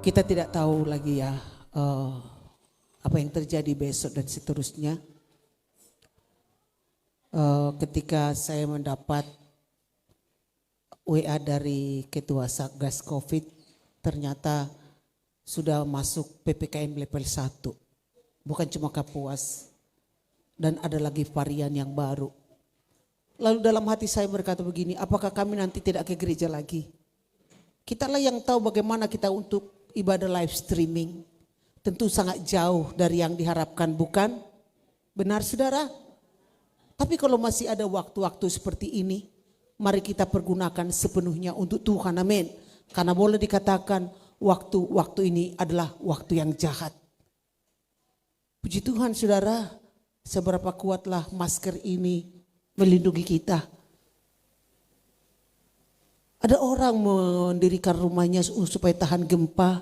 Kita tidak tahu lagi ya apa yang terjadi besok dan seterusnya. Ketika saya mendapat WA dari Ketua Satgas Covid, ternyata sudah masuk PPKM level 1. Bukan cuma Kapuas, dan ada lagi varian yang baru. Lalu dalam hati saya berkata begini, apakah kami nanti tidak ke gereja lagi? Kitalah yang tahu bagaimana kita untuk ibadah live streaming. Tentu sangat jauh dari yang diharapkan, bukan? Benar saudara? Tapi kalau masih ada waktu-waktu seperti ini, mari kita pergunakan sepenuhnya untuk Tuhan, amin. Karena boleh dikatakan waktu-waktu ini adalah waktu yang jahat. Puji Tuhan saudara, seberapa kuatlah masker ini melindungi kita. Ada orang mendirikan rumahnya supaya tahan gempa.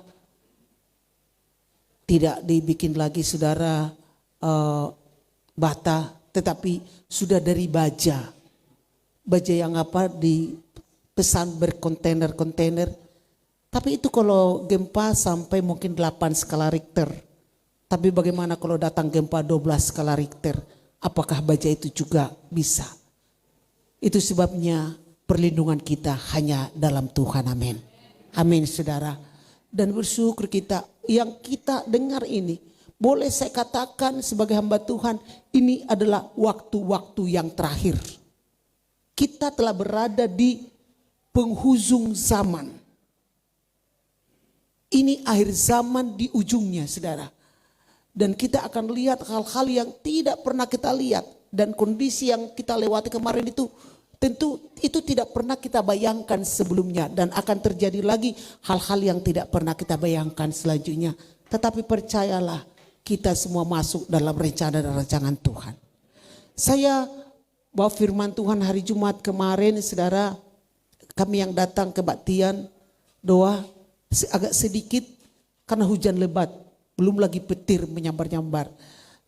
Tidak dibikin lagi saudara bata, tetapi sudah dari baja. Baja yang apa dipesan berkontainer-kontainer. Tapi itu kalau gempa sampai mungkin 8 skala Richter. Tapi bagaimana kalau datang gempa 12 skala Richter? Apakah baja itu juga bisa? Itu sebabnya perlindungan kita hanya dalam Tuhan, amin. Amin saudara. Dan bersyukur kita yang kita dengar ini. Boleh saya katakan sebagai hamba Tuhan, ini adalah waktu-waktu yang terakhir. Kita telah berada di penghujung zaman. Ini akhir zaman di ujungnya saudara. Dan kita akan lihat hal-hal yang tidak pernah kita lihat. Dan kondisi yang kita lewati kemarin itu tentu itu tidak pernah kita bayangkan sebelumnya. Dan akan terjadi lagi hal-hal yang tidak pernah kita bayangkan selanjutnya. Tetapi percayalah, kita semua masuk dalam rencana dan rancangan Tuhan. Saya bawa firman Tuhan hari Jumat kemarin saudara. Kami yang datang kebaktian doa agak sedikit karena hujan lebat. Belum lagi petir menyambar-nyambar.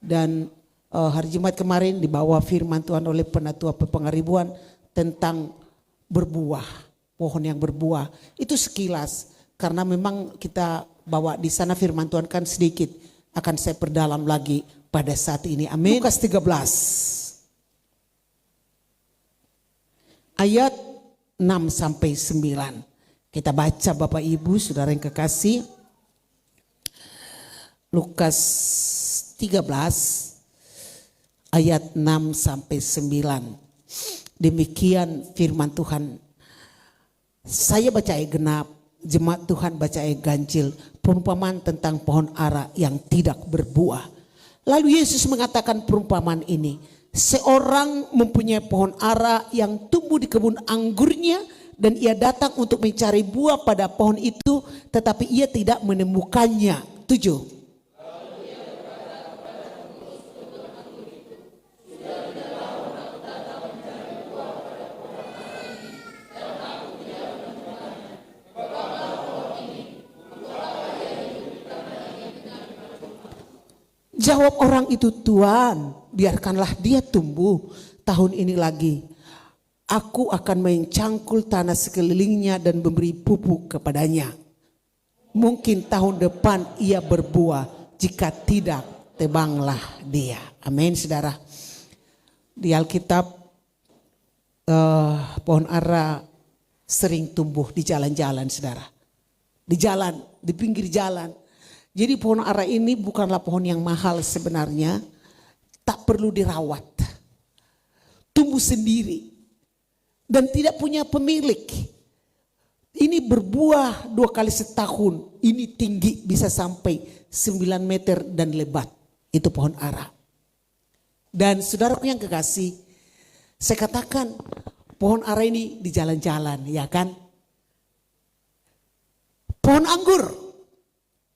Dan hari Jumat kemarin dibawa firman Tuhan oleh Penatua Pepengaribuan tentang berbuah. Pohon yang berbuah. Itu sekilas. Karena memang kita bawa di sana firman Tuhan kan sedikit. Akan saya perdalam lagi pada saat ini. Amin. Lukas 13. Ayat 6 sampai 9. Kita baca Bapak Ibu saudara yang kekasih. Lukas 13 ayat 6 sampai 9. Demikian firman Tuhan. Saya baca ayat genap, jemaat Tuhan baca ayat ganjil. Perumpamaan tentang pohon ara yang tidak berbuah. Lalu Yesus mengatakan perumpamaan ini. Seorang mempunyai pohon ara yang tumbuh di kebun anggurnya. Dan ia datang untuk mencari buah pada pohon itu. Tetapi ia tidak menemukannya. 7. Jawab orang itu, Tuhan, biarkanlah dia tumbuh tahun ini lagi. Aku akan mencangkul tanah sekelilingnya dan memberi pupuk kepadanya. Mungkin tahun depan ia berbuah, jika tidak tebanglah dia. Amin saudara. Di Alkitab pohon ara sering tumbuh di jalan-jalan saudara. Di jalan, di pinggir jalan. Jadi pohon ara ini bukanlah pohon yang mahal sebenarnya. Tak perlu dirawat. Tumbuh sendiri. Dan tidak punya pemilik. Ini berbuah 2 kali setahun. Ini tinggi bisa sampai 9 meter dan lebat. Itu pohon ara. Dan saudaraku yang kekasih. Saya katakan pohon ara ini di jalan-jalan ya kan. Pohon anggur.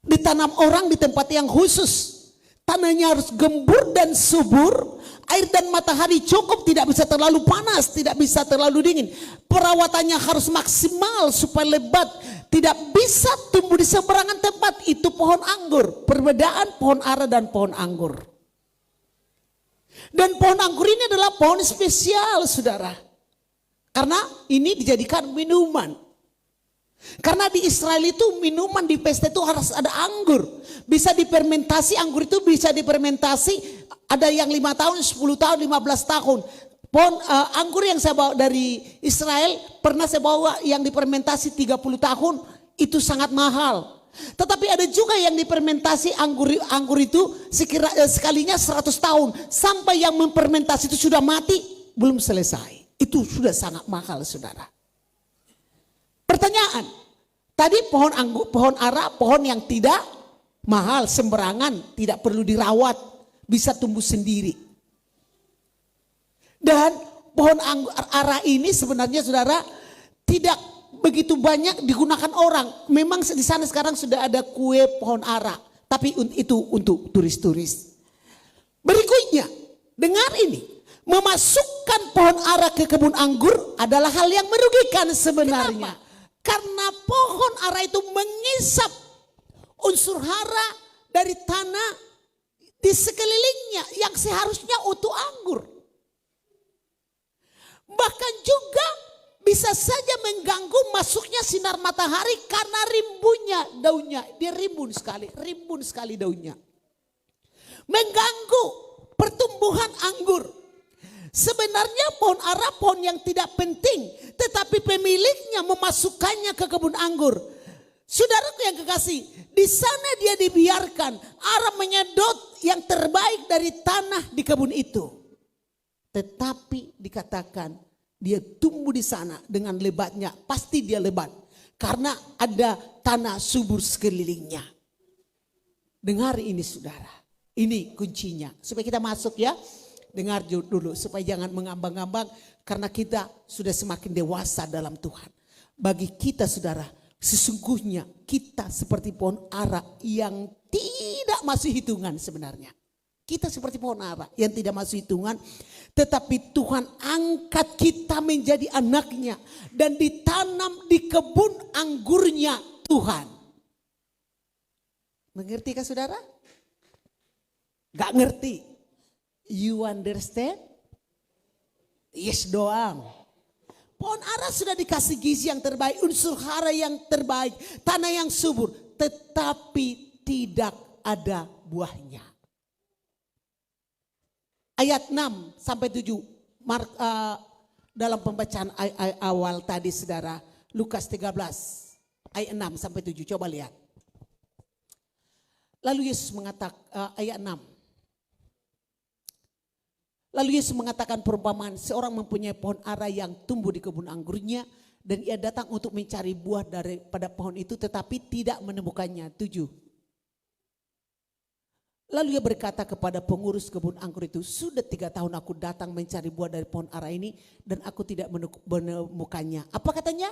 Ditanam orang di tempat yang khusus. Tanahnya harus gembur dan subur. Air dan matahari cukup, tidak bisa terlalu panas, tidak bisa terlalu dingin. Perawatannya harus maksimal supaya lebat. Tidak bisa tumbuh di sembarangan tempat. Itu pohon anggur. Perbedaan pohon ara dan pohon anggur. Dan pohon anggur ini adalah pohon spesial saudara. Karena ini dijadikan minuman. Karena di Israel itu minuman di pesta itu harus ada anggur. Bisa difermentasi, anggur itu bisa difermentasi. Ada yang 5 tahun, 10 tahun, 15 tahun. Pohon anggur yang saya bawa dari Israel, pernah saya bawa yang difermentasi 30 tahun, itu sangat mahal. Tetapi ada juga yang difermentasi anggur itu sekalinya 100 tahun. Sampai yang memfermentasi itu sudah mati, belum selesai. Itu sudah sangat mahal, saudara. Pertanyaan, tadi pohon anggur, pohon ara, pohon yang tidak mahal, sembarangan, tidak perlu dirawat, bisa tumbuh sendiri. Dan pohon anggur ara ini sebenarnya, saudara, tidak begitu banyak digunakan orang. Memang di sana sekarang sudah ada kue pohon ara, tapi itu untuk turis-turis. Berikutnya, dengar ini. Memasukkan pohon ara ke kebun anggur adalah hal yang merugikan sebenarnya. Kenapa? Karena pohon ara itu mengisap unsur hara dari tanah di sekelilingnya yang seharusnya untuk anggur. Bahkan juga bisa saja mengganggu masuknya sinar matahari karena rimbunnya daunnya. Dia rimbun sekali daunnya. Mengganggu pertumbuhan anggur. Sebenarnya pohon ara pohon yang tidak penting, tetapi pemiliknya memasukkannya ke kebun anggur. Saudaraku yang kekasih, di sana dia dibiarkan ara menyedot yang terbaik dari tanah di kebun itu. Tetapi dikatakan dia tumbuh di sana dengan lebatnya, pasti dia lebat karena ada tanah subur sekelilingnya. Dengar ini saudara, ini kuncinya supaya kita masuk ya. Dengar dulu supaya jangan mengambang-ambang karena kita sudah semakin dewasa dalam Tuhan. Bagi kita saudara, sesungguhnya kita seperti pohon ara yang tidak masuk hitungan sebenarnya. Kita seperti pohon ara yang tidak masuk hitungan, tetapi Tuhan angkat kita menjadi anaknya dan ditanam di kebun anggurnya Tuhan. Mengerti kah saudara? Gak ngerti. You understand? Yes doang. Pohon ara sudah dikasih gizi yang terbaik, unsur hara yang terbaik, tanah yang subur, tetapi tidak ada buahnya. Ayat 6 sampai 7 dalam pembacaan awal tadi saudara, Lukas 13 ayat 6 sampai 7, coba lihat. Lalu Yesus mengatakan ayat 6. Lalu Yesus mengatakan perumpamaan, seorang mempunyai pohon ara yang tumbuh di kebun anggurnya dan ia datang untuk mencari buah daripada pohon itu tetapi tidak menemukannya. 7. Lalu ia berkata kepada pengurus kebun anggur itu, sudah 3 tahun aku datang mencari buah dari pohon ara ini dan aku tidak menemukannya. Apa katanya?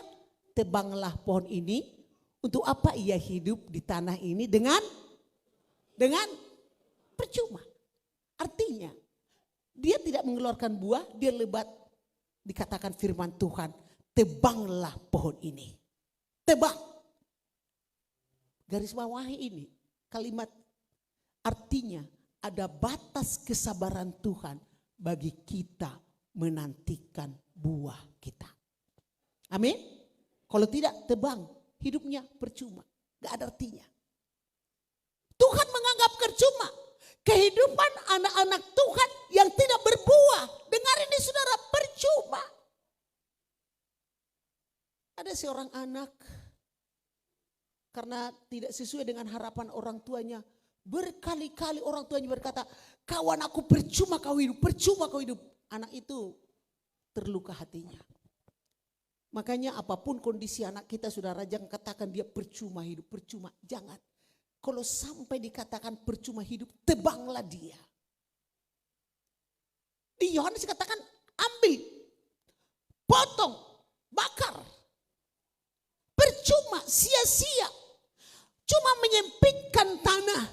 Tebanglah pohon ini, untuk apa ia hidup di tanah ini dengan percuma. Artinya dia tidak mengeluarkan buah, dia lebat. Dikatakan firman Tuhan, tebanglah pohon ini. Tebang. Garis bawahi ini, kalimat artinya ada batas kesabaran Tuhan bagi kita menantikan buah kita. Amin. Kalau tidak tebang, hidupnya percuma. Gak ada artinya. Tuhan menganggap percuma kehidupan anak-anak Tuhan yang tidak berbuah. Dengar ini saudara, percuma. Ada seorang anak karena tidak sesuai dengan harapan orang tuanya. Berkali-kali orang tuanya berkata, kawan aku percuma kau hidup, percuma kau hidup. Anak itu terluka hatinya. Makanya apapun kondisi anak kita saudara, jangan katakan dia percuma hidup, percuma. Jangan. Kalau sampai dikatakan percuma hidup, tebanglah dia. Di Yohanes katakan ambil, potong, bakar. Percuma, sia-sia. Cuma menyempitkan tanah.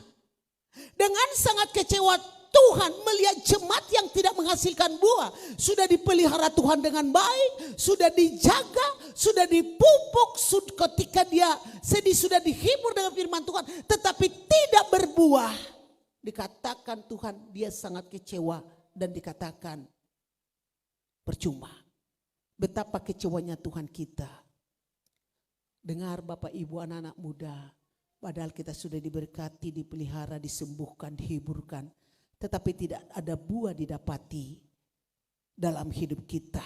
Dengan sangat kecewa Tuhan melihat jemaat yang tidak menghasilkan buah. Sudah dipelihara Tuhan dengan baik, sudah dijaga, sudah dipupuk, ketika dia sedih sudah dihibur dengan firman Tuhan. Tetapi tidak berbuah. Dikatakan Tuhan dia sangat kecewa dan dikatakan percuma. Betapa kecewanya Tuhan kita. Dengar Bapak Ibu anak-anak muda. Padahal kita sudah diberkati, dipelihara, disembuhkan, dihiburkan. Tetapi tidak ada buah didapati dalam hidup kita.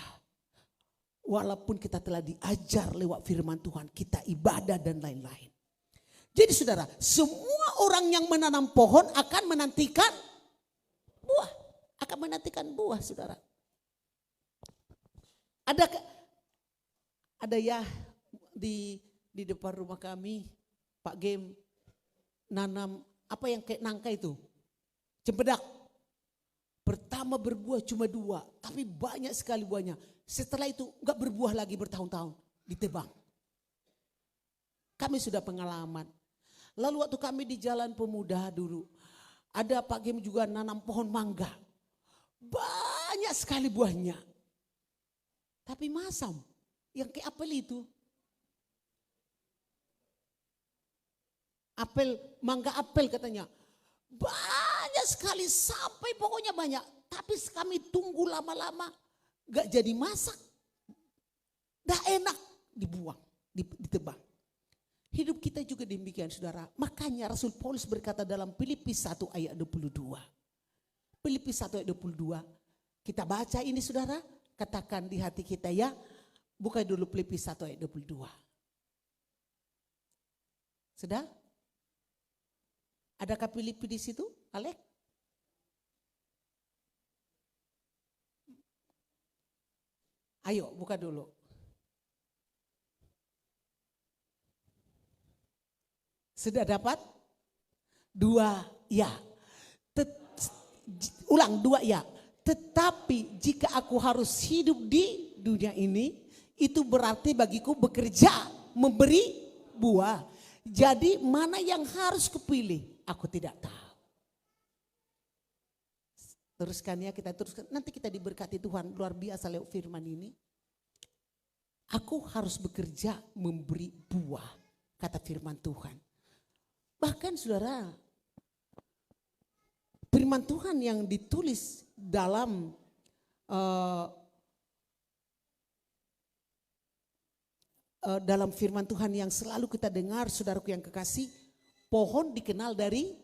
Walaupun kita telah diajar lewat firman Tuhan, kita ibadah dan lain-lain. Jadi saudara, semua orang yang menanam pohon akan menantikan buah. Akan menantikan buah saudara. Ada ya di depan rumah kami, Pak Gem nanam apa yang kayak nangka itu, cempedak. Pertama berbuah cuma 2, tapi banyak sekali buahnya. Setelah itu enggak berbuah lagi bertahun-tahun, ditebang. Kami sudah pengalaman. Lalu waktu kami di Jalan Pemuda dulu, ada Pak Gem juga nanam pohon mangga. Banyak sekali buahnya. Tapi masam, yang kayak apel itu. Mangga apel katanya. Banyak sekali sampai pokoknya banyak. Tapi kami tunggu lama-lama gak jadi masak. Dah enak dibuang, ditebang. Hidup kita juga demikian saudara. Makanya Rasul Paulus berkata dalam Filipi 1 ayat 22. Filipi 1 ayat 22. Kita baca ini saudara. Katakan di hati kita ya. Buka dulu Filipi 1 ayat 22. Sudah? Adakah Filipi di situ, Alek? Ayo buka dulu. Sudah dapat? 2 ya. Ulang 2 ya. Tetapi jika aku harus hidup di dunia ini, itu berarti bagiku bekerja, memberi buah. Jadi mana yang harus kupilih? Aku tidak tahu. Teruskan ya, kita teruskan. Nanti kita diberkati Tuhan luar biasa lewat firman ini. Aku harus bekerja memberi buah, kata firman Tuhan. Bahkan saudara, firman Tuhan yang ditulis dalam dalam firman Tuhan yang selalu kita dengar, saudaraku yang kekasih, pohon dikenal dari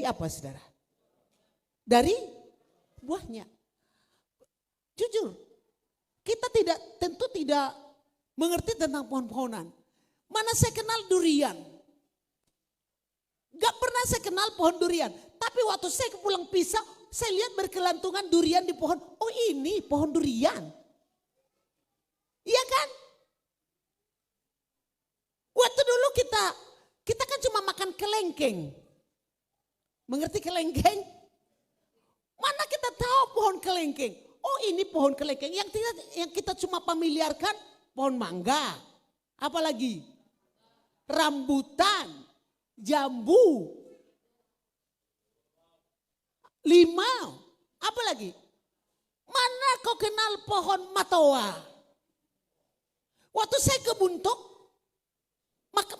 apa saudara? Dari buahnya. Jujur, kita tentu tidak mengerti tentang pohon-pohonan. Mana saya kenal durian. Gak pernah saya kenal pohon durian. Tapi waktu saya pulang pisau, saya lihat berkelantungan durian di pohon. Oh ini pohon durian. Iya kan? Waktu dulu kita kan cuma makan kelengkeng. Mengerti kelengkeng? Mana kita tahu pohon kelengkeng? Oh ini pohon kelengkeng. Yang kita cuma familiarkan pohon mangga. Apalagi? Rambutan, jambu, limau, apa lagi? Mana kau kenal pohon matoa? Waktu saya ke Buntok,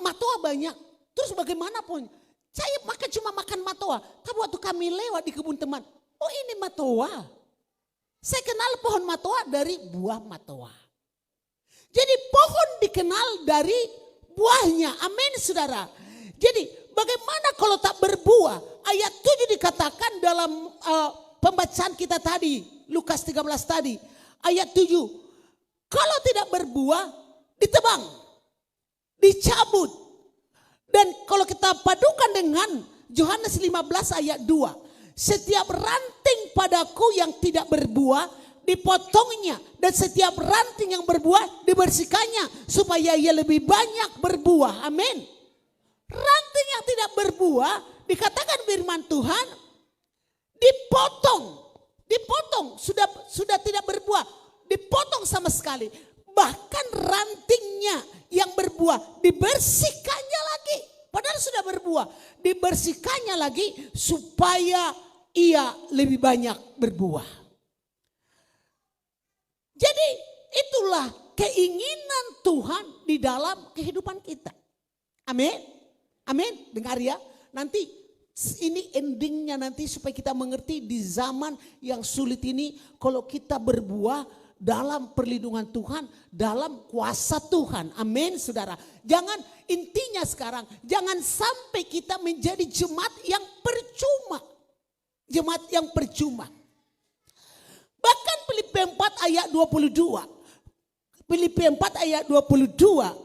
matoa banyak. Terus bagaimana pohon? Saya cuma makan matoa. Tapi waktu kami lewat di kebun teman, oh ini matoa. Saya kenal pohon matoa dari buah matoa. Jadi pohon dikenal dari buahnya. Amin saudara. Jadi bagaimana kalau tak berbuah? Ayat 7 dikatakan dalam pembacaan kita tadi. Lukas 13 tadi. Ayat 7. Kalau tidak berbuah ditebang. Dicabut. Dan kalau kita padukan dengan Yohanes 15 ayat 2. Setiap ranting padaku yang tidak berbuah dipotongnya. Dan setiap ranting yang berbuah dibersihkannya. Supaya ia lebih banyak berbuah. Amin. Ranting yang tidak berbuah dikatakan firman Tuhan dipotong sudah tidak berbuah, dipotong sama sekali. Bahkan rantingnya yang berbuah dibersihkannya lagi, padahal sudah berbuah, dibersihkannya lagi supaya ia lebih banyak berbuah. Jadi itulah keinginan Tuhan di dalam kehidupan kita. Amin. Amin, dengar ya. Nanti ini endingnya nanti supaya kita mengerti di zaman yang sulit ini. Kalau kita berbuah dalam perlindungan Tuhan, dalam kuasa Tuhan. Amin saudara. Jangan, intinya sekarang, jangan sampai kita menjadi jemaat yang percuma. Jemaat yang percuma. Bahkan Filipi 4 ayat 22. Filipi 4 ayat 22.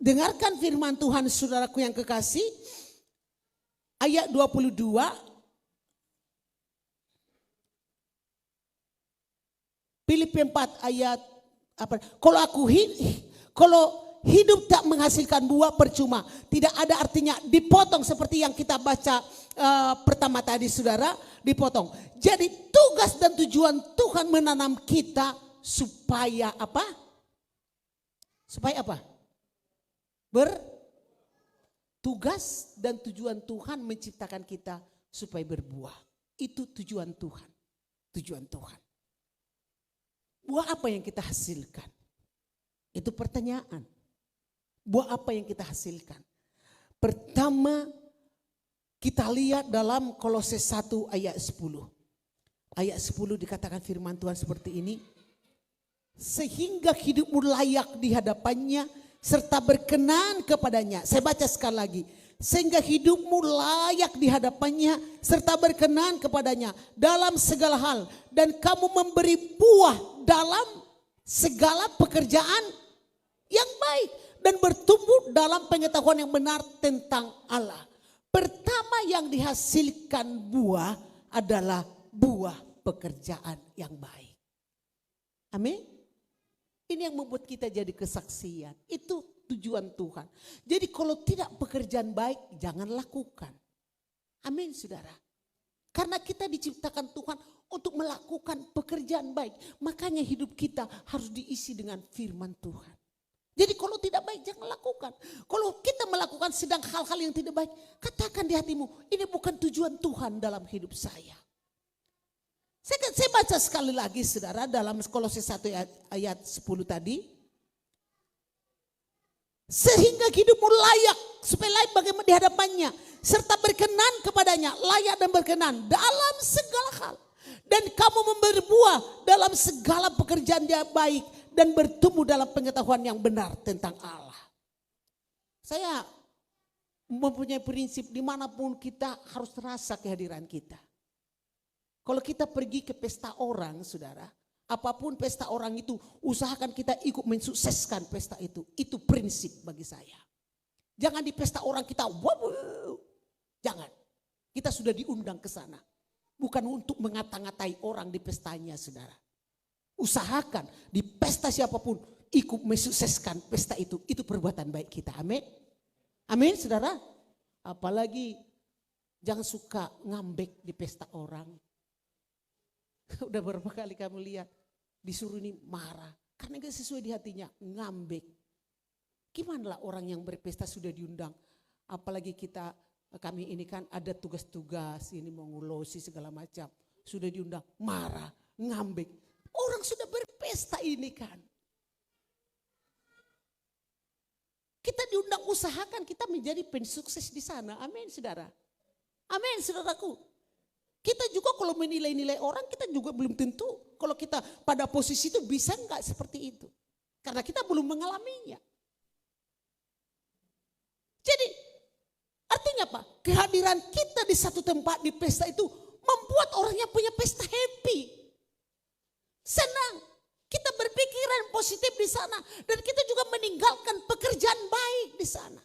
Dengarkan firman Tuhan saudaraku yang kekasih. Ayat 22. Filipi 4 ayat apa? Kalau hidup tak menghasilkan buah percuma, tidak ada artinya, dipotong seperti yang kita baca pertama tadi saudara, dipotong. Jadi tugas dan tujuan Tuhan menanam kita supaya apa? Supaya apa? Tugas dan tujuan Tuhan menciptakan kita supaya berbuah. Itu tujuan Tuhan. Tujuan Tuhan. Buah apa yang kita hasilkan? Itu pertanyaan. Buah apa yang kita hasilkan? Pertama, kita lihat dalam Kolose 1 ayat 10. Ayat 10 dikatakan firman Tuhan seperti ini. Sehingga hidupmu layak di hadapannya serta berkenan kepadanya. Saya baca sekali lagi. Sehingga hidupmu layak di hadapannya serta berkenan kepadanya dalam segala hal. Dan kamu memberi buah dalam segala pekerjaan yang baik. Dan bertumbuh dalam pengetahuan yang benar tentang Allah. Pertama yang dihasilkan buah adalah buah pekerjaan yang baik. Amin. Ini yang membuat kita jadi kesaksian. Itu tujuan Tuhan. Jadi kalau tidak pekerjaan baik, jangan lakukan. Amin saudara. Karena kita diciptakan Tuhan untuk melakukan pekerjaan baik. Makanya hidup kita harus diisi dengan firman Tuhan. Jadi kalau tidak baik jangan lakukan. Kalau kita melakukan sedang hal-hal yang tidak baik, katakan di hatimu, ini bukan tujuan Tuhan dalam hidup saya. Saya baca sekali lagi saudara dalam Kolose 1 ayat 10 tadi. Sehingga hidupmu layak, supaya layak bagaimana di hadapannya. Serta berkenan kepadanya, layak dan berkenan dalam segala hal. Dan kamu memberi buah dalam segala pekerjaan yang baik. Dan bertumbuh dalam pengetahuan yang benar tentang Allah. Saya mempunyai prinsip dimanapun kita harus rasa kehadiran kita. Kalau kita pergi ke pesta orang saudara, apapun pesta orang itu, usahakan kita ikut mensukseskan pesta itu. Itu prinsip bagi saya. Jangan di pesta orang kita, wow, jangan. Kita sudah diundang ke sana. Bukan untuk mengata-ngatai orang di pestanya saudara. Usahakan di pesta siapapun ikut mensukseskan pesta itu. Itu perbuatan baik kita. Amin. Amin saudara. Apalagi jangan suka ngambek di pesta orang. Udah berapa kali kamu lihat disuruh ini marah. Karena gak sesuai di hatinya, ngambek. Gimana lah orang yang berpesta sudah diundang. Apalagi kami ini kan ada tugas-tugas ini mengulosi segala macam. Sudah diundang, marah, ngambek. Orang sudah berpesta ini kan. Kita diundang, usahakan kita menjadi pensukses di sana. Amin saudara. Amin saudaraku. Kita juga kalau menilai-nilai orang kita juga belum tentu. Kalau kita pada posisi itu bisa enggak seperti itu. Karena kita belum mengalaminya. Jadi artinya apa? Kehadiran kita di satu tempat di pesta itu membuat orangnya punya pesta happy. Senang. Kita berpikiran positif di sana. Dan kita juga meninggalkan pekerjaan baik di sana.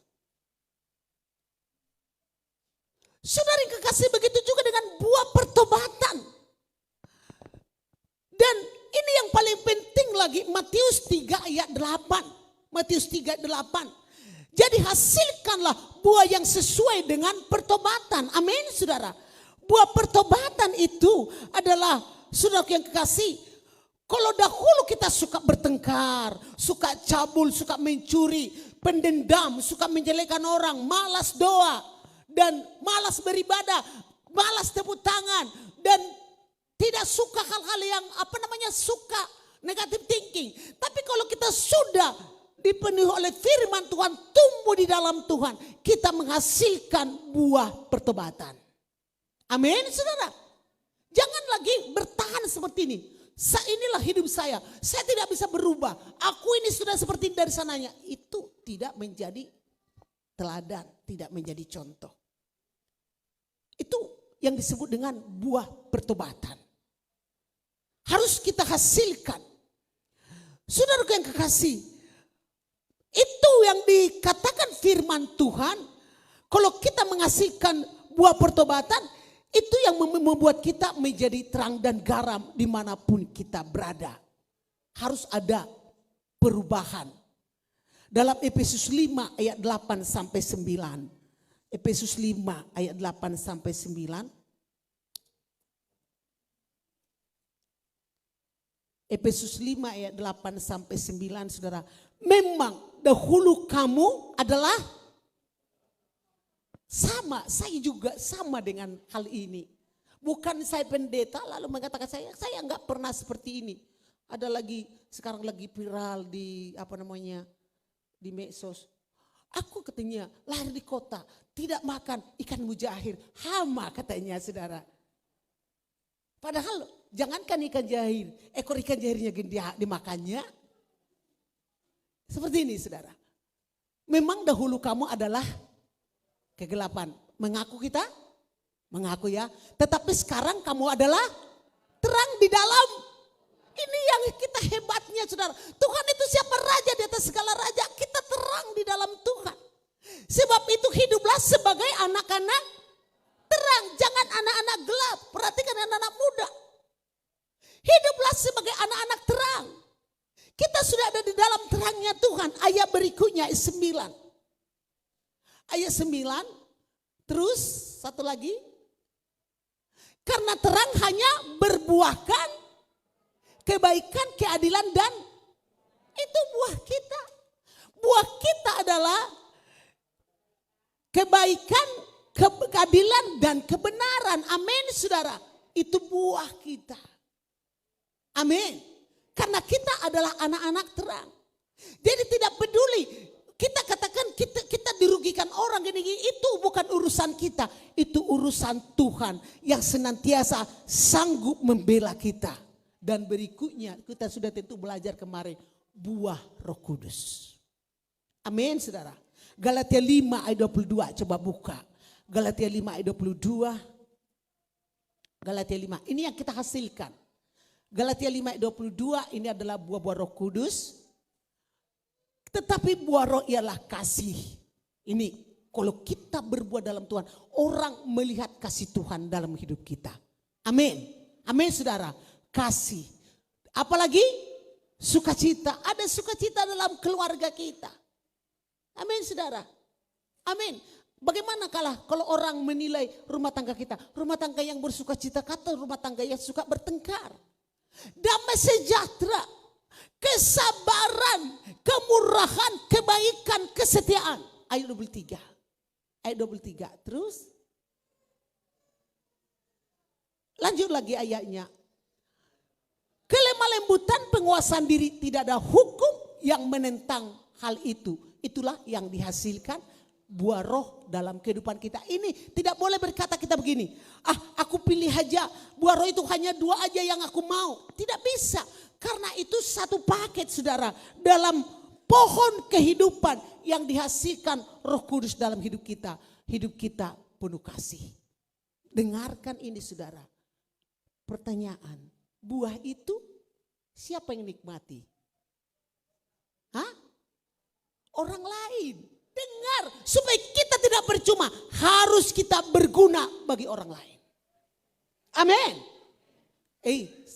Saudara yang kekasih, begitu juga dengan buah pertobatan. Dan ini yang paling penting lagi, Matius 3 ayat 8. Matius 3 ayat 8. Jadi hasilkanlah buah yang sesuai dengan pertobatan. Amin saudara. Buah pertobatan itu adalah, saudara yang kekasih, kalau dahulu kita suka bertengkar, suka cabul, suka mencuri, pendendam, suka menjelekkan orang, malas doa. Dan malas beribadah, malas tepuk tangan, dan tidak suka hal-hal yang suka negative thinking. Tapi kalau kita sudah dipenuhi oleh firman Tuhan, tumbuh di dalam Tuhan, kita menghasilkan buah pertobatan. Amin saudara. Jangan lagi bertahan seperti ini. Inilah hidup saya tidak bisa berubah. Aku ini sudah seperti dari sananya. Itu tidak menjadi teladan, tidak menjadi contoh. Itu yang disebut dengan buah pertobatan. Harus kita hasilkan. Saudaraku yang kekasih, itu yang dikatakan firman Tuhan. Kalau kita menghasilkan buah pertobatan, itu yang membuat kita menjadi terang dan garam dimanapun kita berada. Harus ada perubahan. Dalam Efesus 5 ayat 8 sampai 9. Efesus 5 ayat 8 sampai 9. Efesus 5 ayat 8 sampai 9, saudara. Memang dahulu kamu adalah sama, saya juga sama dengan hal ini. Bukan saya pendeta lalu mengatakan saya enggak pernah seperti ini. Ada lagi, sekarang lagi viral di di medsos. Aku katanya lahir di kota, tidak makan ikan mujahir, hama katanya saudara. Padahal jangankan ikan jahir, ekor ikan jahirnya dimakannya. Seperti ini saudara. Memang dahulu kamu adalah kegelapan. Mengaku kita? Mengaku ya. Tetapi sekarang kamu adalah terang di dalam. Ini yang kita hebatnya saudara. Tuhan itu siapa raja di atas segala raja. Kita terang di dalam Tuhan. Sebab itu hiduplah sebagai anak-anak terang. Jangan anak-anak gelap. Perhatikan anak-anak muda. Hiduplah sebagai anak-anak terang. Kita sudah ada di dalam terangnya Tuhan. Ayat berikutnya ayat 9. Ayat 9, terus satu lagi. Karena terang hanya berbuahkan kebaikan, keadilan dan itu buah kita. Buah kita adalah kebaikan, keadilan dan kebenaran. Amin saudara. Itu buah kita. Amin. Karena kita adalah anak-anak terang. Jadi tidak peduli. Kita katakan kita dirugikan orang gini, itu bukan urusan kita. Itu urusan Tuhan yang senantiasa sanggup membela kita. Dan berikutnya kita sudah tentu belajar kemarin. Buah Roh Kudus. Amin saudara. Galatia 5 ayat 22 coba buka. Galatia 5 ayat 22. Galatia 5 ini yang kita hasilkan. Galatia 5 ayat 22 ini adalah buah-buah Roh Kudus. Tetapi buah roh ialah kasih. Ini kalau kita berbuat dalam Tuhan, orang melihat kasih Tuhan dalam hidup kita. Amin. Amin saudara. Kasih. Apalagi sukacita. Ada sukacita dalam keluarga kita. Amin saudara. Amin. Bagaimana kalau orang menilai rumah tangga kita. Rumah tangga yang bersukacita kata rumah tangga yang suka bertengkar. Damai sejahtera. Kesabaran, kemurahan, kebaikan, kesetiaan. Ayat 23. Ayat 23. Terus. Lanjut lagi ayatnya. Kelemah lembutan, penguasaan diri, tidak ada hukum yang menentang hal itu. Itulah yang dihasilkan buah roh dalam kehidupan kita. Ini tidak boleh berkata kita begini. Aku pilih aja, buah roh itu hanya 2 aja yang aku mau. Tidak bisa. Karena itu satu paket saudara. Dalam pohon kehidupan yang dihasilkan Roh Kudus dalam hidup kita. Hidup kita penuh kasih. Dengarkan ini saudara. Pertanyaan. Buah itu siapa yang nikmati? Orang lain. Dengar. Supaya kita tidak percuma. Harus kita berguna bagi orang lain. Amin.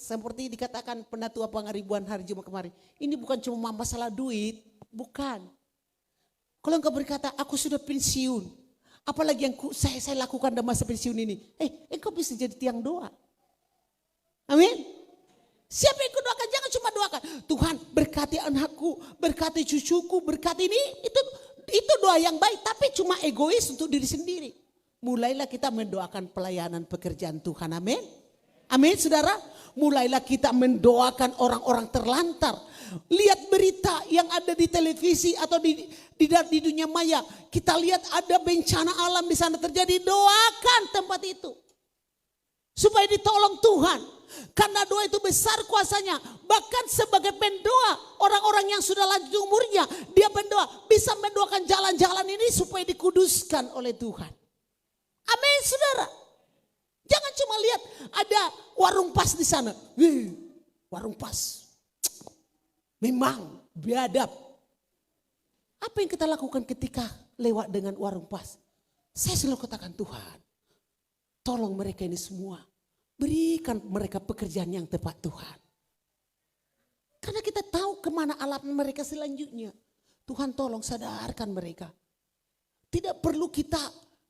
Seperti dikatakan Penatua Pangaribuan hari Jumat kemarin. Ini bukan cuma masalah duit. Bukan. Kalau engkau berkata aku sudah pensiun. Apalagi yang saya lakukan dalam masa pensiun ini. Engkau bisa jadi tiang doa. Amin. Siapa yang kau doakan? Jangan cuma doakan. Tuhan berkati anakku. Berkati cucuku. Berkati ini. Itu doa yang baik. Tapi cuma egois untuk diri sendiri. Mulailah kita mendoakan pelayanan pekerjaan Tuhan. Amin. Amin saudara. Mulailah kita mendoakan orang-orang terlantar. Lihat berita yang ada di televisi atau di dunia maya. Kita lihat ada bencana alam di sana terjadi. Doakan tempat itu. Supaya ditolong Tuhan. Karena doa itu besar kuasanya. Bahkan sebagai pendoa, orang-orang yang sudah lanjut umurnya, dia pendoa, bisa mendoakan jalan-jalan ini supaya dikuduskan oleh Tuhan. Amin, saudara. Jangan cuma lihat ada warung pas di sana. Warung pas. Memang biadab. Apa yang kita lakukan ketika lewat dengan warung pas? Saya selalu katakan, Tuhan, tolong mereka ini semua. Berikan mereka pekerjaan yang tepat, Tuhan. Karena kita tahu kemana alat mereka selanjutnya. Tuhan tolong sadarkan mereka. Tidak perlu kita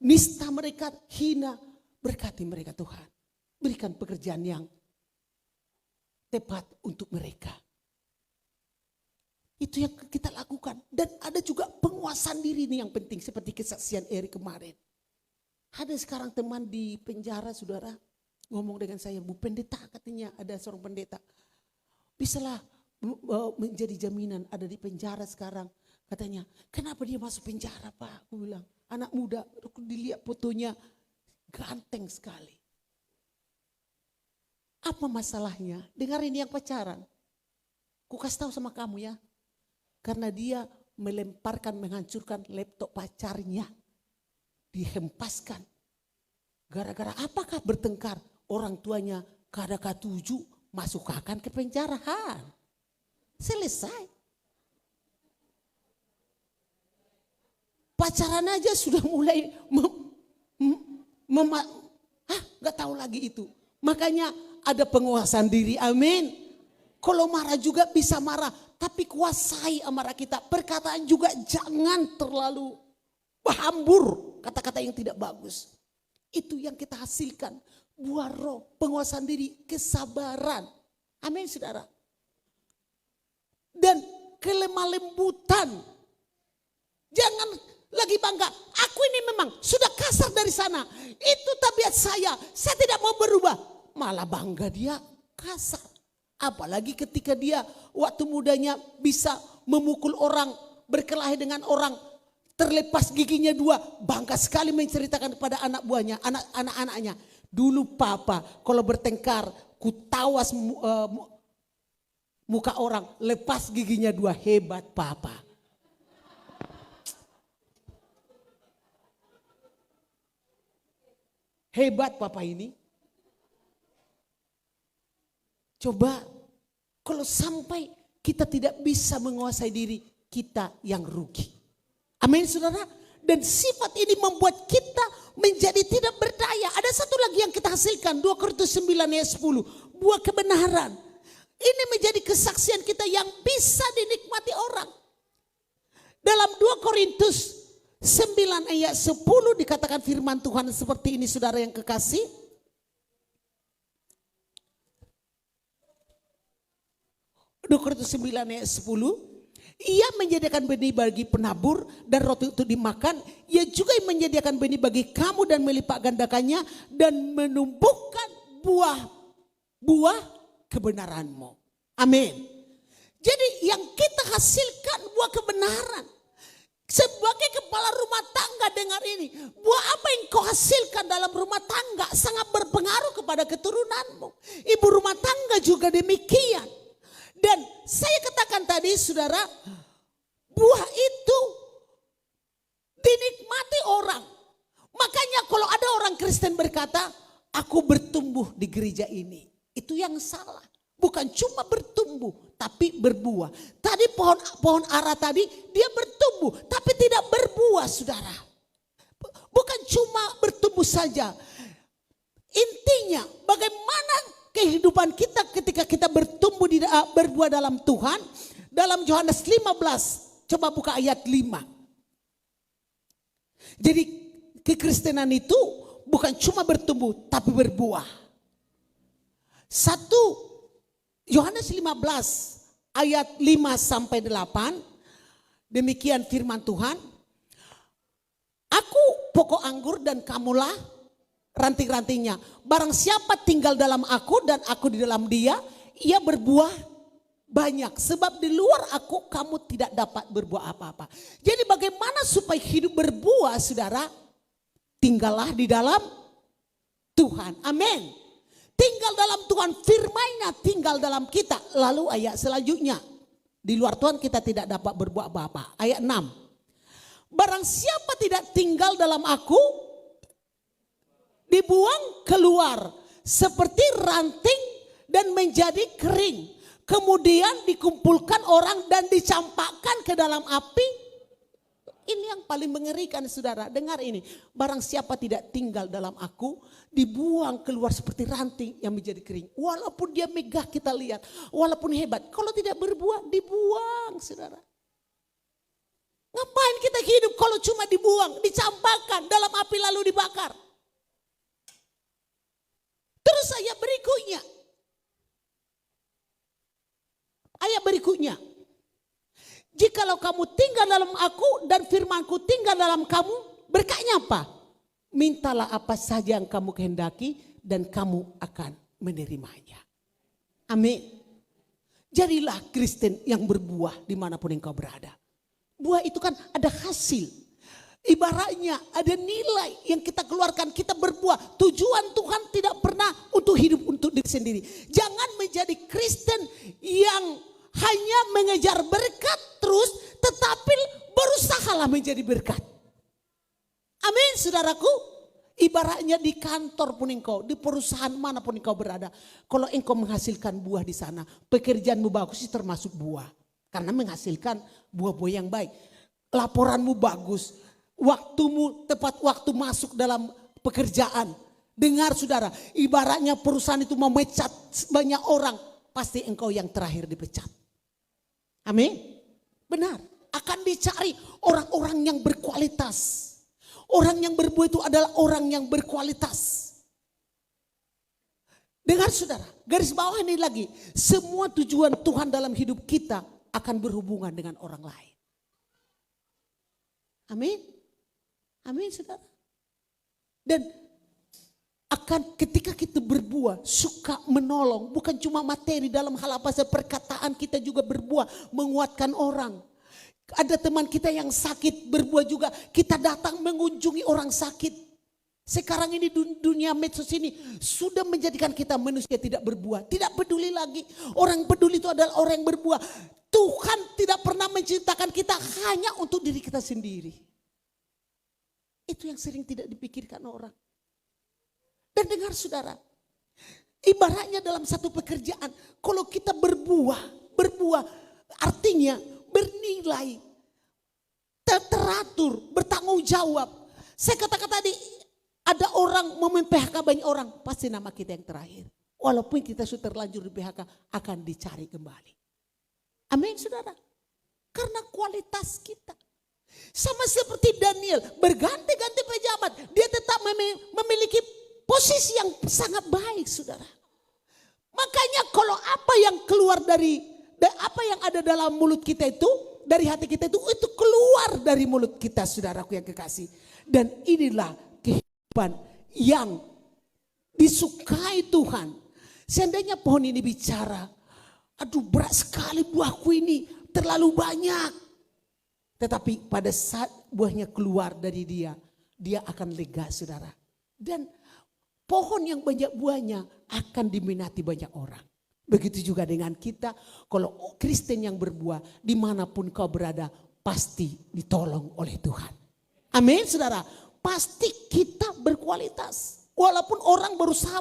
nista mereka, hina. Berkati mereka, Tuhan. Berikan pekerjaan yang tepat untuk mereka. Itu yang kita lakukan. Dan ada juga penguasaan diri ini yang penting. Seperti kesaksian Eri kemarin. Ada sekarang teman di penjara, saudara. Ngomong dengan saya, Bu Pendeta, katanya ada seorang pendeta. Bisalah menjadi jaminan, ada di penjara sekarang. Katanya, kenapa dia masuk penjara, Pak? Aku bilang, anak muda, aku dilihat fotonya ganteng sekali. Apa masalahnya? Dengarin yang pacaran. Ku kasih tahu sama kamu ya. Karena dia melemparkan, menghancurkan laptop pacarnya. Dihempaskan. Gara-gara apakah bertengkar? Orang tuanya kada katuju, masukkan ke penjarahan. Selesai. Pacaran aja sudah mulai gak tahu lagi itu. Makanya ada penguasaan diri, amin. Kalau marah juga bisa marah, tapi kuasai amarah kita. Perkataan juga jangan terlalu hambur, kata-kata yang tidak bagus. Itu yang kita hasilkan. Buah roh, penguasaan diri, kesabaran. Amin, saudara. Dan kelemah lembutan. Jangan lagi bangga. Aku ini memang sudah kasar dari sana. Itu tabiat saya. Saya tidak mau berubah. Malah bangga dia kasar. Apalagi ketika dia waktu mudanya bisa memukul orang, berkelahi dengan orang, terlepas giginya 2. Bangga sekali menceritakan kepada anak buahnya, anak-anaknya. Dulu papa kalau bertengkar ku tawas muka orang, lepas giginya 2. Hebat papa. Hebat papa ini. Coba kalau sampai kita tidak bisa menguasai diri, kita yang rugi. Amin, saudara. Dan sifat ini membuat kita menjadi tidak berdaya. Ada satu lagi yang kita hasilkan, 2 Korintus 9 ayat 10. Buah kebenaran. Ini menjadi kesaksian kita yang bisa dinikmati orang. Dalam 2 Korintus 9 ayat 10 dikatakan firman Tuhan seperti ini, saudara yang kekasih. Korintus 9 ayat 10. Ia menyediakan benih bagi penabur dan roti untuk dimakan. Ia juga menyediakan benih bagi kamu dan melipat gandakannya dan menumbuhkan buah kebenaranmu. Amin. Jadi yang kita hasilkan buah kebenaran. Sebagai kepala rumah tangga, dengar ini. Buah apa yang kau hasilkan dalam rumah tangga sangat berpengaruh kepada keturunanmu. Ibu rumah tangga juga demikian. Dan saya katakan tadi, saudara, buah itu dinikmati orang. Makanya kalau ada orang Kristen berkata, aku bertumbuh di gereja ini. Itu yang salah. Bukan cuma bertumbuh, tapi berbuah. Tadi pohon ara tadi, dia bertumbuh, tapi tidak berbuah, saudara. Bukan cuma bertumbuh saja. Intinya, bagaimana kehidupan kita ketika kita berbuah dalam Tuhan. Dalam Yohanes 15, coba buka ayat 5. Jadi kekristenan itu bukan cuma bertumbuh tapi berbuah. 1 Yohanes 15 ayat 5 sampai 8. Demikian firman Tuhan. Aku pokok anggur dan kamulah ranting-rantingnya. Barang siapa tinggal dalam aku dan aku di dalam dia, ia berbuah banyak. Sebab di luar aku kamu tidak dapat berbuah apa-apa. Jadi bagaimana supaya hidup berbuah, saudara? Tinggallah di dalam Tuhan. Amin. tinggal dalam Tuhan, firman-Nya tinggal dalam kita. Lalu ayat selanjutnya, di luar Tuhan kita tidak dapat berbuat apa-apa. Ayat 6. Barang siapa tidak tinggal dalam aku, dibuang keluar seperti ranting dan menjadi kering. Kemudian dikumpulkan orang dan dicampakkan ke dalam api. Ini yang paling mengerikan, saudara. Dengar ini. Barang siapa tidak tinggal dalam aku, dibuang keluar seperti ranting yang menjadi kering. Walaupun dia megah kita lihat. Walaupun hebat. Kalau tidak berbuah, dibuang, saudara. Ngapain kita hidup kalau cuma dibuang, dicampakkan dalam api lalu dibakar. Terus ayat berikutnya. Ayat berikutnya. Jikalau kamu tinggal dalam aku dan firmanku tinggal dalam kamu, berkatnya apa? Mintalah apa saja yang kamu kehendaki dan kamu akan menerimanya. Amin. Jadilah Kristen yang berbuah dimanapun engkau berada. Buah itu kan ada hasil. Ibaratnya ada nilai yang kita keluarkan, kita berbuah. Tujuan Tuhan tidak pernah untuk hidup untuk diri sendiri. Jangan menjadi Kristen yang hanya mengejar berkat terus, tetapi berusahalah menjadi berkat. Amin, saudaraku. Ibaratnya di kantor pun engkau, di perusahaan manapun engkau berada. Kalau engkau menghasilkan buah di sana, pekerjaanmu bagus termasuk buah. Karena menghasilkan buah-buah yang baik. Laporanmu bagus, waktumu tepat waktu masuk dalam pekerjaan. Dengar saudara, ibaratnya perusahaan itu memecat banyak orang, pasti engkau yang terakhir dipecat. Amin. Benar. Akan dicari orang-orang yang berkualitas. Orang yang berbuah itu adalah orang yang berkualitas. Dengar saudara, garis bawah ini lagi. Semua tujuan Tuhan dalam hidup kita akan berhubungan dengan orang lain. Amin. Amin saudara. Dan akan ketika kita berbuah, suka menolong, bukan cuma materi dalam hal apa saja, perkataan kita juga berbuah, menguatkan orang. Ada teman kita yang sakit, berbuah juga, kita datang mengunjungi orang sakit. Sekarang ini dunia medsos ini sudah menjadikan kita manusia tidak berbuah, tidak peduli lagi. Orang peduli itu adalah orang yang berbuah. Tuhan tidak pernah menciptakan kita hanya untuk diri kita sendiri. Itu yang sering tidak dipikirkan orang. Dan dengar saudara, ibaratnya dalam satu pekerjaan, kalau kita berbuah artinya bernilai, teratur, bertanggung jawab. Saya katakan tadi, ada orang mau PHK banyak orang, pasti nama kita yang terakhir. Walaupun kita sudah terlanjur di PHK, akan dicari kembali. Amin saudara, karena kualitas kita. Sama seperti Daniel, berganti-ganti pejabat, dia tetap memiliki posisi yang sangat baik saudara. Makanya kalau apa yang keluar dari apa yang ada dalam mulut kita itu, dari hati kita itu keluar dari mulut kita saudaraku yang kekasih. Dan inilah kehidupan yang disukai Tuhan. Seandainya pohon ini bicara, aduh berat sekali buahku ini, terlalu banyak. Tetapi pada saat buahnya keluar dari dia akan lega saudara. Dan pohon yang banyak buahnya akan diminati banyak orang. Begitu juga dengan kita, kalau Kristen yang berbuah dimanapun kau berada pasti ditolong oleh Tuhan. Amin saudara, pasti kita berkualitas. Walaupun orang berusaha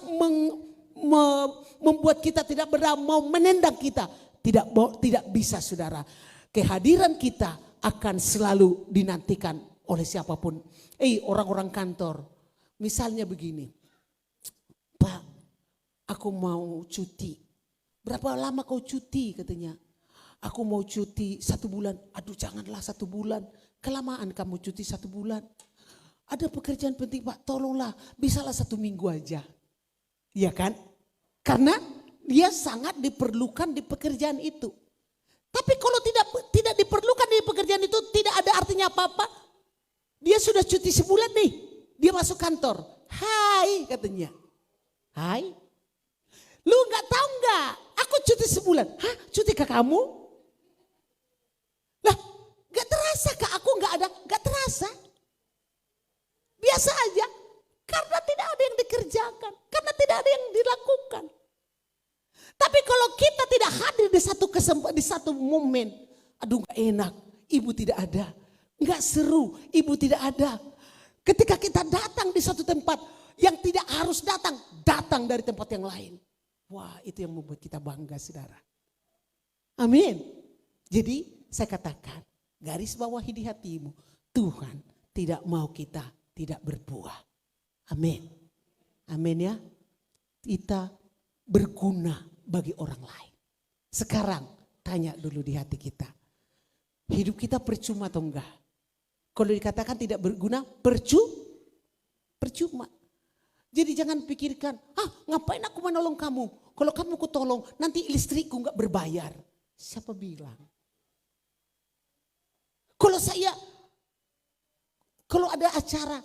membuat kita tidak berdamai, mau menendang kita, tidak bisa saudara. Kehadiran kita akan selalu dinantikan oleh siapapun. Orang-orang kantor, misalnya begini. Pak, aku mau cuti. Berapa lama kau cuti katanya? Aku mau cuti 1 bulan. Aduh janganlah 1 bulan. Kelamaan kamu cuti 1 bulan. Ada pekerjaan penting Pak, tolonglah. Bisalah 1 minggu aja. Iya kan? Karena dia sangat diperlukan di pekerjaan itu. Tapi kalau tidak diperlukan di pekerjaan itu, tidak ada artinya apa-apa. Dia sudah cuti sebulan nih. Dia masuk kantor. Hai katanya. Hai. Lu gak tahu gak? Aku cuti sebulan. Hah? Cuti ke kamu? Lah gak terasa kak, aku gak terasa. Biasa aja. Karena tidak ada yang dikerjakan. Karena tidak ada yang dilakukan. di satu momen, aduh gak enak, ibu tidak ada. Gak seru, ibu tidak ada. Ketika kita datang di satu tempat yang tidak harus datang dari tempat yang lain. Wah, itu yang membuat kita bangga, saudara. Amin. Jadi saya katakan, garis bawahi di hatimu, Tuhan tidak mau kita tidak berbuah. Amin. Amin ya. Kita berguna bagi orang lain. Sekarang tanya dulu di hati kita. Hidup kita percuma atau enggak? Kalau dikatakan tidak berguna, percuma. Jadi jangan pikirkan, ngapain aku menolong kamu? Kalau kamu ku tolong, nanti listrikku enggak berbayar. Siapa bilang? Kalau ada acara,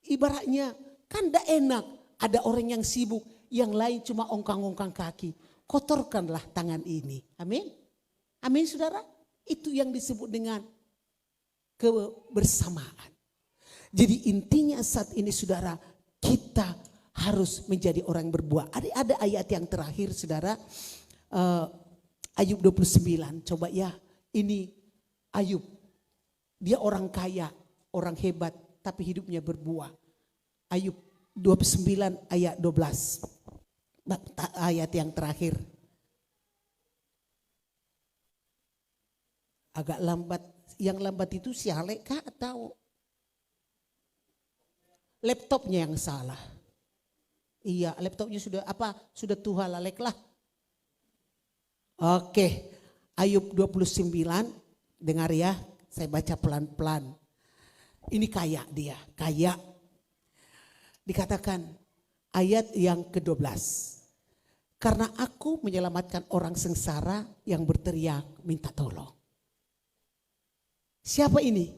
ibaratnya kan enggak enak. Ada orang yang sibuk, yang lain cuma ongkang-ongkang kaki. Kotorkanlah tangan ini. Amin. Amin saudara. Itu yang disebut dengan kebersamaan. Jadi intinya saat ini saudara, kita harus menjadi orang yang berbuah. Ada ayat yang terakhir saudara, Ayub 29. Coba ya, ini Ayub. Dia orang kaya, orang hebat, tapi hidupnya berbuah. Ayub 29 ayat 12. Ayat yang terakhir. Agak lambat. Yang lambat itu si Alek kah atau laptopnya yang salah? Iya, laptopnya sudah Tuhan Alek lah. Oke, Ayub 29, dengar ya, saya baca pelan-pelan. Ini kaya dia, kaya. Dikatakan ayat yang ke-12. Karena aku menyelamatkan orang sengsara yang berteriak minta tolong. Siapa ini?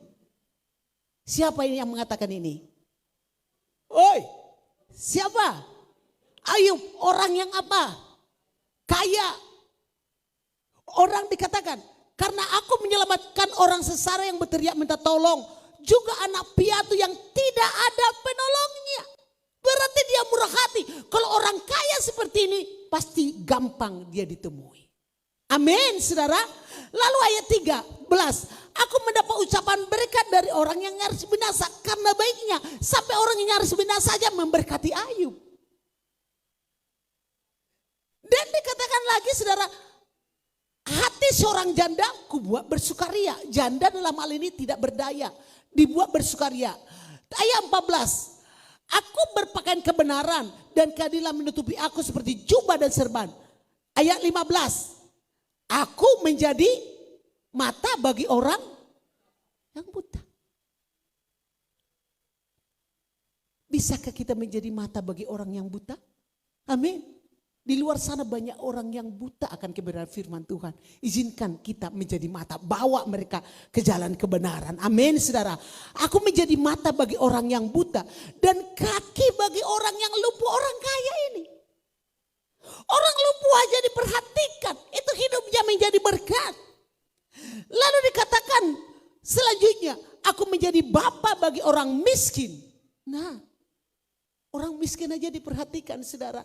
Siapa ini yang mengatakan ini? Oi, siapa? Ayub, orang yang apa? Kaya. Orang dikatakan, karena aku menyelamatkan orang sengsara yang berteriak minta tolong. Juga anak piatu yang tidak ada penolongnya. Berarti dia murah hati. Kalau orang kaya seperti ini, pasti gampang dia ditemui. Amin, saudara. Lalu ayat 13. Aku mendapat ucapan berkat dari orang yang nyaris binasa. Karena baiknya sampai orang yang nyaris binasa saja memberkati Ayub. Dan dikatakan lagi saudara, hati seorang janda kubuat bersukaria. Janda dalam hal ini tidak berdaya, dibuat bersukaria. Ayat 14. Aku berpakaian kebenaran dan keadilan menutupi aku seperti jubah dan serban. Ayat 15. Aku menjadi mata bagi orang yang buta. Bisakah kita menjadi mata bagi orang yang buta? Amin. Di luar sana banyak orang yang buta akan kebenaran firman Tuhan. Izinkan kita menjadi mata, bawa mereka ke jalan kebenaran. Amin saudara. Aku menjadi mata bagi orang yang buta dan kaki bagi orang yang lumpuh, orang kaya ini. Orang lumpuh aja diperhatikan, itu hidupnya menjadi berkat. Lalu dikatakan selanjutnya, aku menjadi bapa bagi orang miskin. Nah, orang miskin aja diperhatikan saudara.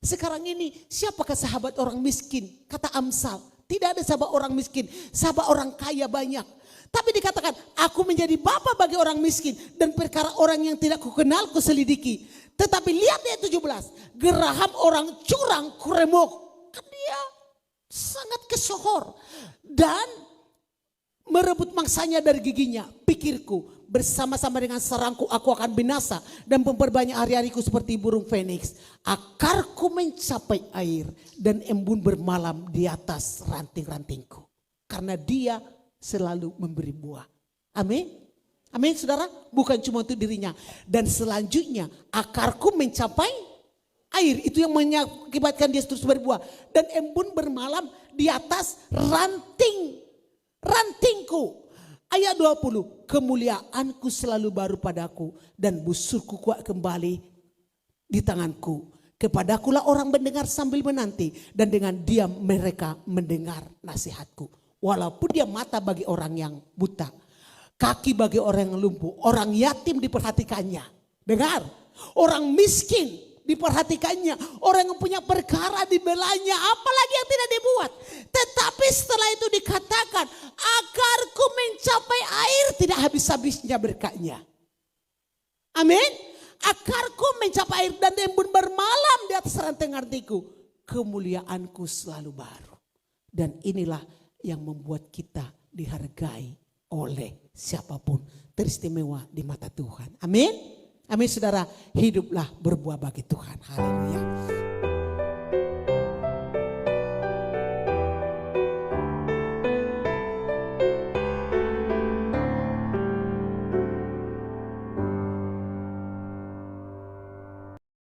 Sekarang ini siapakah sahabat orang miskin? Kata Amsal, tidak ada sahabat orang miskin, sahabat orang kaya banyak. Tapi dikatakan, aku menjadi bapa bagi orang miskin dan perkara orang yang tidak kukenal kuselidiki. Tetapi lihat ayat 17, geraham orang curang kuremuk. Kan dia sangat kesohor dan merebut mangsanya dari giginya. Pikirku, bersama-sama dengan sarangku aku akan binasa dan memperbanyak hari-hariku seperti burung feniks. Akarku mencapai air dan embun bermalam di atas ranting-rantingku. Karena dia selalu memberi buah. Amin. Amin saudara, bukan cuma untuk dirinya. Dan selanjutnya akarku mencapai air. Itu yang mengakibatkan dia terus berbuah. Dan embun bermalam di atas rantingku. Ayat 20, kemuliaanku selalu baru padaku dan busurku kuat kembali di tanganku. Kepadakulah orang mendengar sambil menanti dan dengan diam mereka mendengar nasihatku. Walaupun dia mata bagi orang yang buta, kaki bagi orang yang lumpuh, orang yatim diperhatikannya. Dengar, orang miskin diperhatikannya. Orang yang punya perkara dibelanya, apalagi yang tidak dibuat. Tetapi setelah itu dikatakan, agar ku mencapai air tidak habis-habisnya berkatnya. Amin. Agar ku mencapai air dan embun bermalam di atas ranting artiku. Kemuliaanku selalu baru. Dan inilah yang membuat kita dihargai oleh siapapun. Teristimewa di mata Tuhan. Amin. Amin saudara, hiduplah berbuah bagi Tuhan. Haleluya.